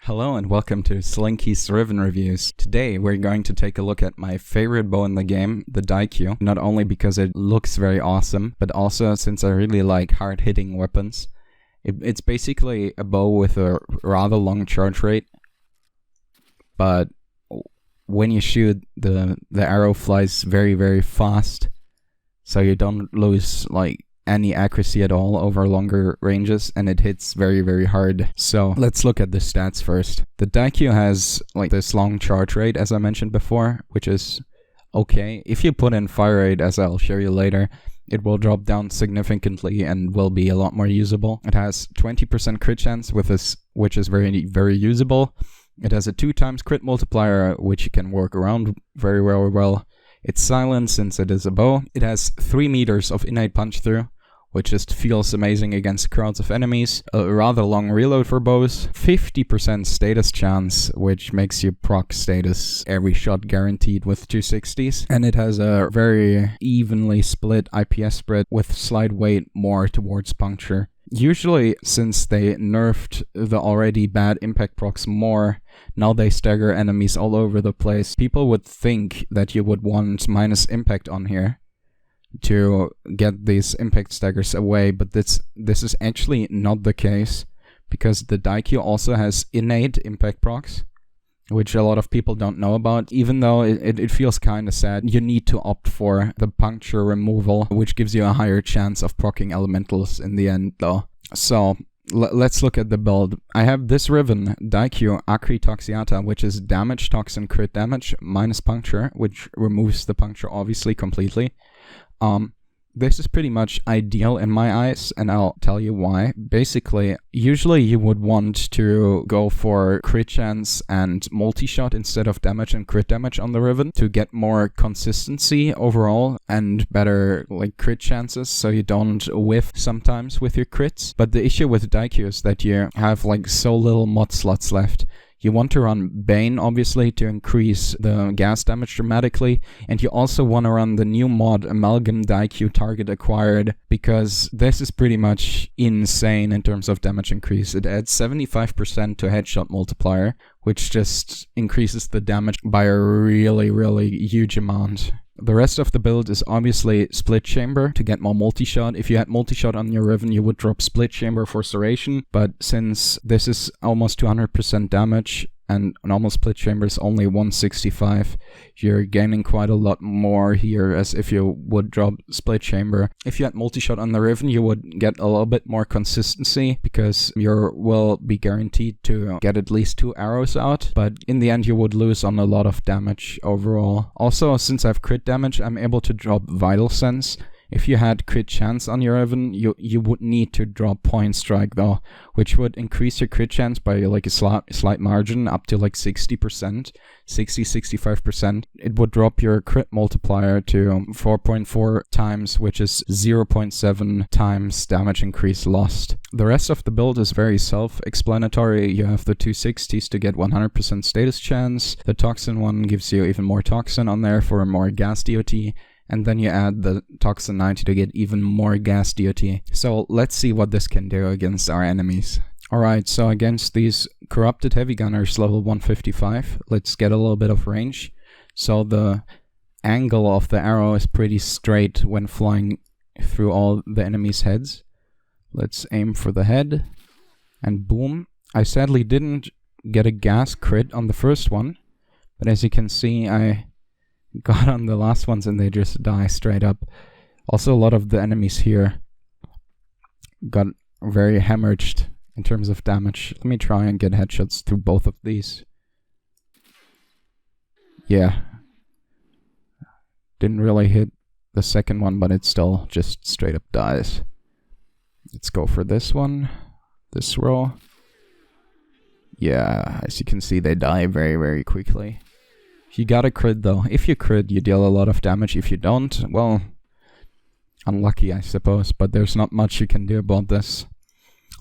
Hello and welcome to Slinky's Riven Reviews. Today we're going to take a look at my favorite bow in the game, the Daikyu. Not only because it looks very awesome, but also since I really like hard-hitting weapons. It's basically a bow with a rather long charge rate, but when you shoot, the arrow flies very, very fast, so you don't lose any accuracy at all over longer ranges, and it hits very, very hard. So let's look at the stats first. The Daikyu has this long charge rate, as I mentioned before, which is okay. If you put in fire rate, as I'll show you later, it will drop down significantly and will be a lot more usable. It has 20% crit chance, which is very, very usable. It has a 2x crit multiplier, which you can work around very well. It's silent since it is a bow. It has 3 meters of innate punch through, which just feels amazing against crowds of enemies. A rather long reload for bows. 50% status chance, which makes you proc status every shot guaranteed with 260s. And it has a very evenly split IPS spread with slight weight more towards puncture. Usually, since they nerfed the already bad impact procs more, now they stagger enemies all over the place. People would think that you would want minus impact on here to get these impact staggers away, but this is actually not the case, because the Daikyu also has innate impact procs, which a lot of people don't know about. Even though it feels kind of sad, you need to opt for the puncture removal, which gives you a higher chance of proccing elementals in the end though. So let's look at the build. I have this Riven, Daikyu Akri Toxiata, which is damage, toxin, crit damage, minus puncture, which removes the puncture obviously completely. This is pretty much ideal in my eyes, and I'll tell you why. Basically, usually you would want to go for crit chance and multi-shot instead of damage and crit damage on the Riven to get more consistency overall and better crit chances, so you don't whiff sometimes with your crits. But the issue with Daikyu is that you have so little mod slots left. You want to run Bane, obviously, to increase the gas damage dramatically, and you also want to run the new mod Amalgam Daikyu Target Acquired, because this is pretty much insane in terms of damage increase. It adds 75% to headshot multiplier, which just increases the damage by a really, really huge amount. The rest of the build is obviously Split Chamber to get more multi-shot. If you had multi-shot on your Riven, you would drop Split Chamber for Serration, but since this is almost 200% damage and normal Split Chamber is only 165, you're gaining quite a lot more here as if you would drop Split Chamber. If you had multi-shot on the Riven, you would get a little bit more consistency, because you will be guaranteed to get at least 2 arrows out, but in the end you would lose on a lot of damage overall. Also, since I have crit damage, I'm able to drop Vital Sense. If you had crit chance on your Riven, you would need to drop Point Strike though, which would increase your crit chance by a slight margin up to 60%, 60-65%. It would drop your crit multiplier to 4.4 times, which is 0.7 times damage increase lost. The rest of the build is very self-explanatory. You have the 260s to get 100% status chance. The Toxin one gives you even more Toxin on there for more gas DOT. And then you add the Toxin 90 to get even more gas DOT. So let's see what this can do against our enemies. Alright, so against these Corrupted Heavy Gunners level 155, let's get a little bit of range. So the angle of the arrow is pretty straight when flying through all the enemies' heads. Let's aim for the head, and boom. I sadly didn't get a gas crit on the first one, but as you can see, I got on the last ones and they just die straight up. Also, a lot of the enemies here got very hemorrhaged in terms of damage. Let me try and get headshots through both of these. Yeah. Didn't really hit the second one, but it still just straight up dies. Let's go for this one. This row. Yeah, as you can see, they die very, very quickly. You gotta crit though. If you crit, you deal a lot of damage. If you don't, well, unlucky I suppose, but there's not much you can do about this.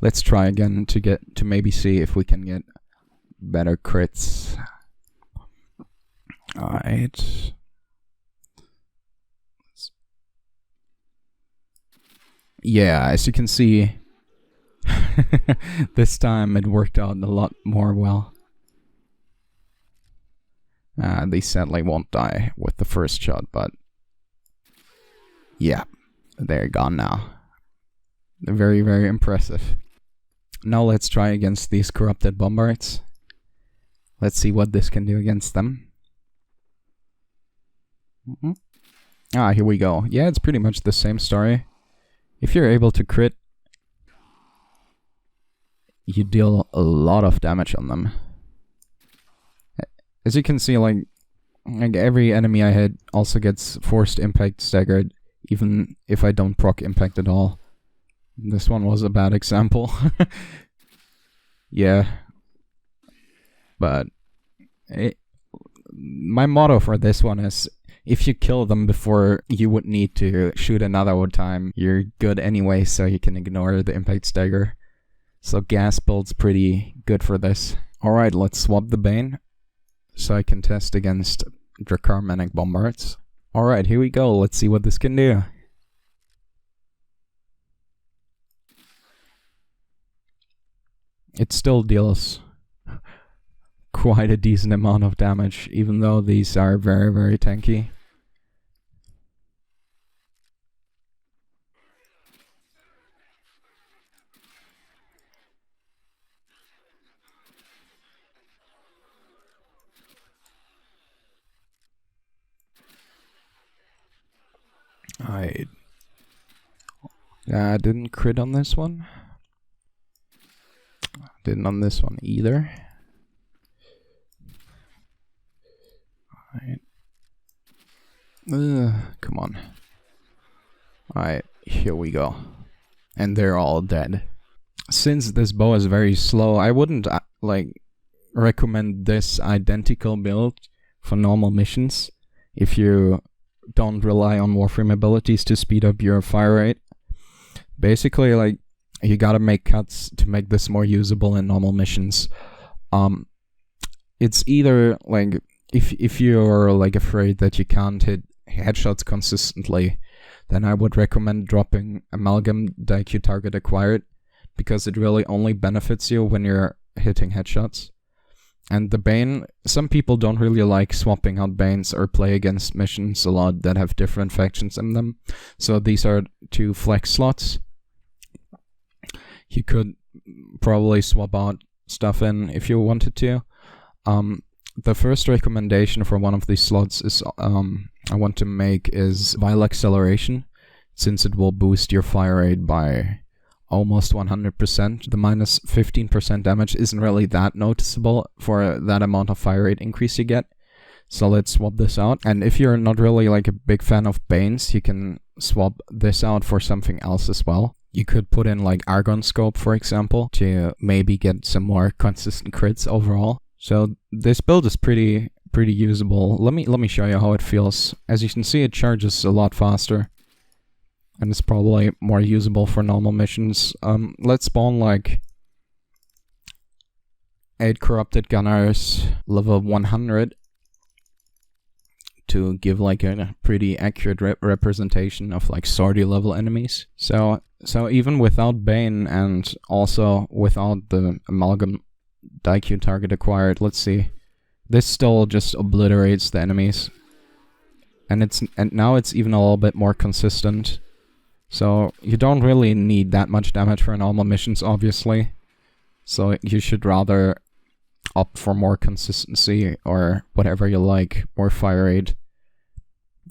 Let's try again to maybe see if we can get better crits. Alright. Yeah, as you can see, this time it worked out a lot more well. They sadly won't die with the first shot, but yeah, they're gone now. They're very, very impressive. Now let's try against these corrupted bombards. Let's see what this can do against them. Here we go. Yeah, it's pretty much the same story. If you're able to crit, you deal a lot of damage on them. As you can see, like every enemy I hit also gets forced impact staggered, even if I don't proc impact at all. This one was a bad example. Yeah. But my motto for this one is, if you kill them before you would need to shoot another time, you're good anyway, so you can ignore the impact stagger. So gas build's pretty good for this. Alright, let's swap the Bane, so I can test against Dracarmanic Bombards. Alright, here we go, let's see what this can do. It still deals quite a decent amount of damage, even though these are very, very tanky. I didn't crit on this one. Didn't on this one either. Alright. Come on. Alright, here we go. And they're all dead. Since this bow is very slow, I wouldn't recommend this identical build for normal missions if you don't rely on Warframe abilities to speed up your fire rate. Basically, like, you gotta make cuts to make this more usable in normal missions. It's either, like, if you're, like, afraid that you can't hit headshots consistently, then I would recommend dropping Amalgam Daikyu Target Acquired, because it really only benefits you when you're hitting headshots. And the Bane, some people don't really like swapping out Banes or play against missions a lot that have different factions in them. So these are two flex slots. You could probably swap out stuff in if you wanted to. The first recommendation for one of these slots is I want to make is Vile Acceleration, since it will boost your fire rate by almost 100%. The minus 15% damage isn't really that noticeable for that amount of fire rate increase you get. So let's swap this out. And if you're not really like a big fan of Banes, you can swap this out for something else as well. You could put in like Argon Scope, for example, to maybe get some more consistent crits overall. So this build is pretty usable. Let me show you how it feels. As you can see, it charges a lot faster, and it's probably more usable for normal missions. Let's spawn like 8 Corrupted Gunners, level 100, to give like a pretty accurate representation of like Swordy level enemies. So even without Bane and also without the Amalgam Daikyu Target Acquired, let's see, this still just obliterates the enemies, and now it's even a little bit more consistent. So you don't really need that much damage for normal missions, obviously. So you should rather opt for more consistency or whatever you like, more fire rate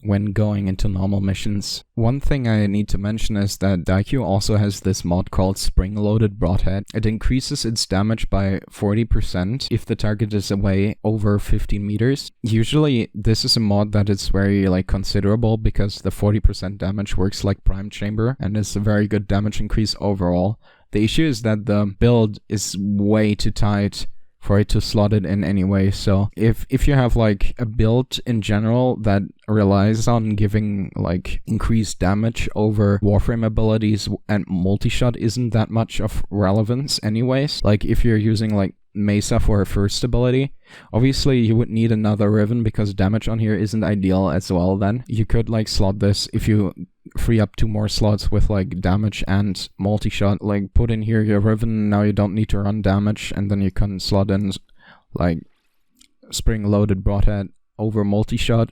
when going into normal missions. One thing I need to mention is that Daikyu also has this mod called Spring-Loaded Broadhead. It increases its damage by 40% if the target is away over 15 meters. Usually this is a mod that is very like considerable, because the 40% damage works like Prime Chamber and is a very good damage increase overall. The issue is that the build is way too tight for it to slot it in anyway. So if you have like a build in general that relies on giving like increased damage over Warframe abilities, and multi-shot isn't that much of relevance anyways, like if you're using like Mesa for a first ability, obviously you would need another Riven because damage on here isn't ideal as well. Then you could like slot this if you free up 2 more slots with like damage and multi-shot, like put in here your Riven, now you don't need to run damage, and then you can slot in like spring-loaded broadhead over multi-shot,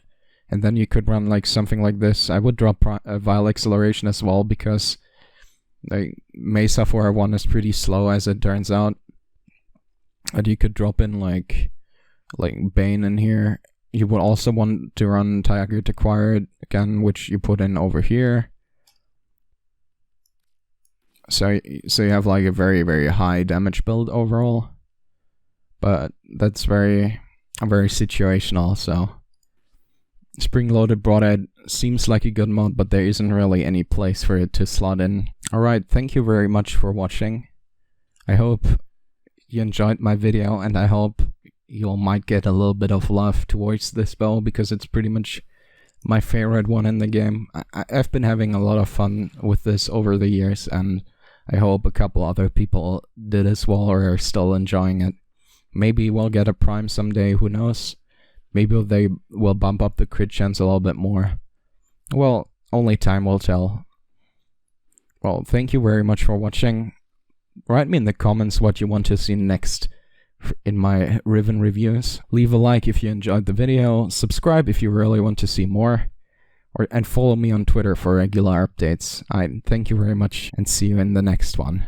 and then you could run like something like this. I would drop Vile Acceleration as well, because the Mesa 401 is pretty slow as it turns out. And you could drop in like Bane in here. You would also want to run Target Acquired again, which you put in over here. So you have like a very, very high damage build overall. But that's very situational, so spring-loaded broadhead seems like a good mod, but there isn't really any place for it to slot in. Alright, thank you very much for watching. I hope you enjoyed my video, and I hope you might get a little bit of love towards this bow, because it's pretty much my favorite one in the game. I've been having a lot of fun with this over the years, and I hope a couple other people did as well or are still enjoying it. Maybe we'll get a prime someday, who knows? Maybe they will bump up the crit chance a little bit more. Well, only time will tell. Well, thank you very much for watching. Write me in the comments what you want to see next in my Riven reviews. Leave a like if you enjoyed the video, subscribe if you really want to see more, and follow me on Twitter for regular updates. I thank you very much, and see you in the next one.